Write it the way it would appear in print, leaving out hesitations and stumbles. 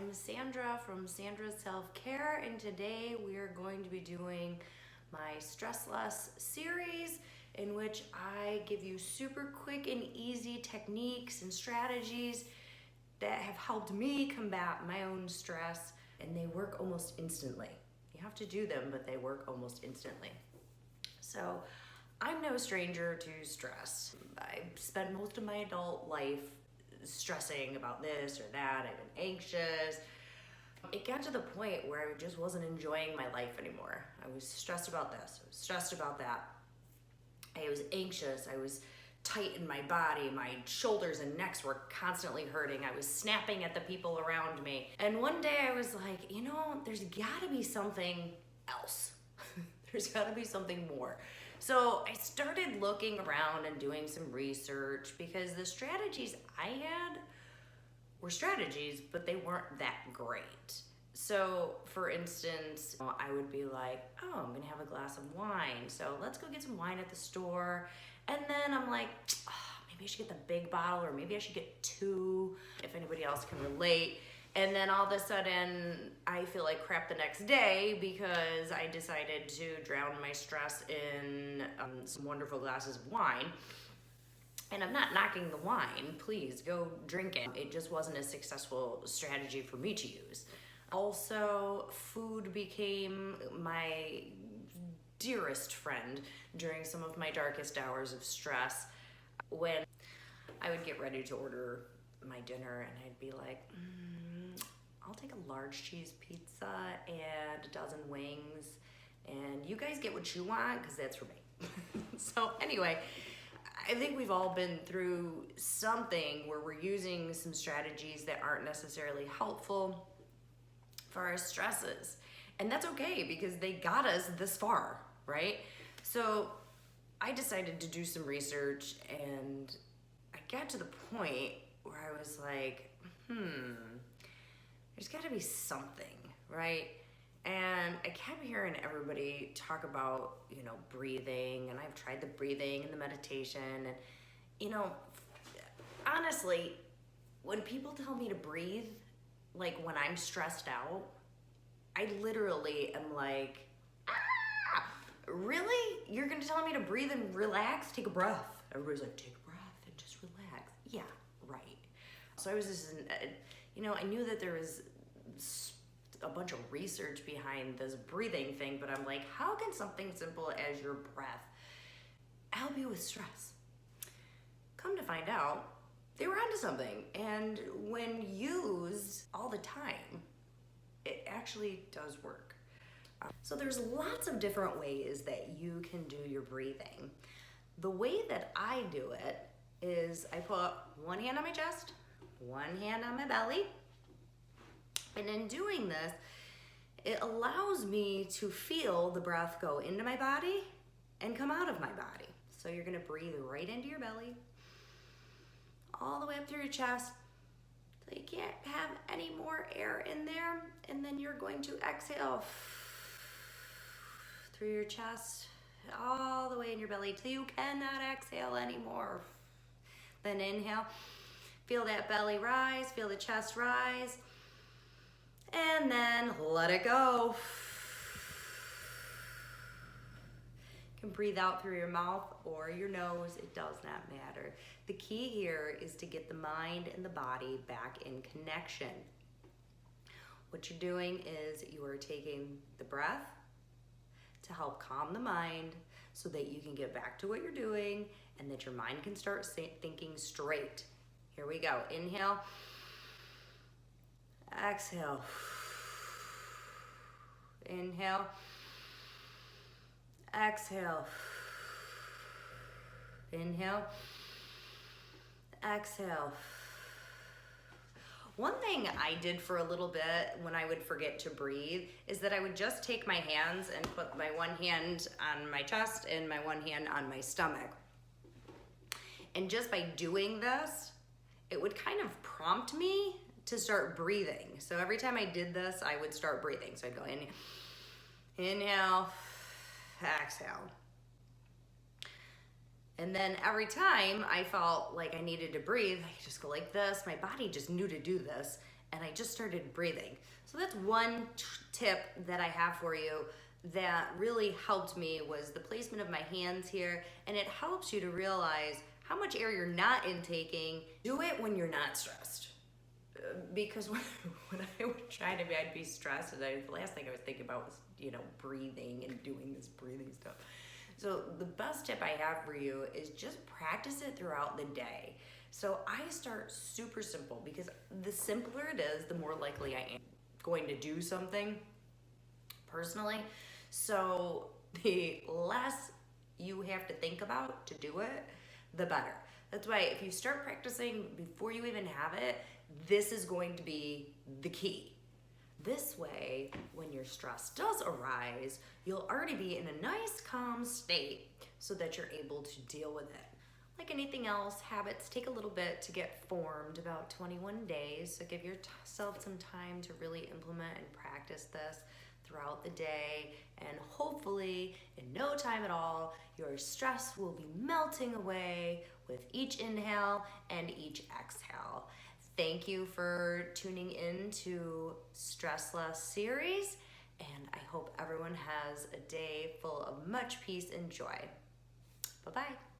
I'm Sandra from Sandra's Self-Care, and today we are going to be doing my Stress Less series, in which I give you super quick and easy techniques and strategies that have helped me combat my own stress, and they work almost instantly. You have to do them, but they work almost instantly. So I'm no stranger to stress. I spent most of my adult life stressing about this or that. I've been anxious. It got to the point where I just wasn't enjoying my life anymore. I was stressed about this, I was stressed about that. I was anxious, I was tight in my body, my shoulders and necks were constantly hurting. I was snapping at the people around me. And one day I was like, you know, there's gotta be something else. There's gotta be something more. So I started looking around and doing some research, because the strategies I had were strategies, but they weren't that great. So for instance, I would be like, oh, I'm gonna have a glass of wine. So let's go get some wine at the store. And then I'm like, oh, maybe I should get the big bottle, or maybe I should get two, if anybody else can relate. And then all of a sudden, I feel like crap the next day because I decided to drown my stress in some wonderful glasses of wine. And I'm not knocking the wine, please go drink it. It just wasn't a successful strategy for me to use. Also, food became my dearest friend during some of my darkest hours of stress, when I would get ready to order my dinner and I'd be like, I'll take a large cheese pizza and a dozen wings, and you guys get what you want, because that's for me. So anyway, I think we've all been through something where we're using some strategies that aren't necessarily helpful for our stresses. And that's okay, because they got us this far, right? So I decided to do some research, and I got to the point where I was like, there's gotta be something, right? And I kept hearing everybody talk about, you know, breathing, and I've tried the breathing and the meditation, and, you know, honestly, when people tell me to breathe, like when I'm stressed out, I literally am like, really? You're gonna tell me to breathe and relax? Take a breath. Everybody's like, take a breath and just relax. Yeah, right. So I was just, you know, I knew that there was a bunch of research behind this breathing thing, but I'm like, how can something simple as your breath help you with stress? Come to find out, they were onto something. And when used all the time, it actually does work. So there's lots of different ways that you can do your breathing. The way that I do it is I put one hand on my chest, one hand on my belly, and in doing this, it allows me to feel the breath go into my body and come out of my body. So you're gonna breathe right into your belly, all the way up through your chest, so you can't have any more air in there, and then you're going to exhale through your chest, all the way in your belly till you cannot exhale anymore. Then inhale, feel that belly rise, feel the chest rise, and then let it go. You can breathe out through your mouth or your nose, it does not matter. The key here is to get the mind and the body back in connection. What you're doing is you are taking the breath to help calm the mind so that you can get back to what you're doing and that your mind can start thinking straight. Here we go. Inhale. Exhale. Inhale. Exhale. Inhale. Exhale. One thing I did for a little bit when I would forget to breathe is that I would just take my hands and put my one hand on my chest and my one hand on my stomach. And just by doing this, it would kind of prompt me to start breathing. So every time I did this, I would start breathing. So I'd go in, inhale, exhale. And then every time I felt like I needed to breathe, I could just go like this. My body just knew to do this. and I just started breathing. So that's one tip that I have for you that really helped me, was the placement of my hands here, and it helps you to realize how much air you're not intaking. Do it when you're not stressed. Because when I would try to be, I'd be stressed, and the last thing I was thinking about was, breathing and doing this breathing stuff. So the best tip I have for you is just practice it throughout the day. So I start super simple, because the simpler it is, the more likely I am going to do something personally. So the less you have to think about to do it, the better. That's why if you start practicing before you even have it, this is going to be the key. This way, when your stress does arise, you'll already be in a nice, calm state so that you're able to deal with it. Like anything else, habits take a little bit to get formed, about 21 days. So give yourself some time to really implement and practice this throughout the day. And hopefully, in no time at all, your stress will be melting away with each inhale and each exhale. Thank you for tuning in to Stress Less series, and I hope everyone has a day full of much peace and joy. Bye-bye.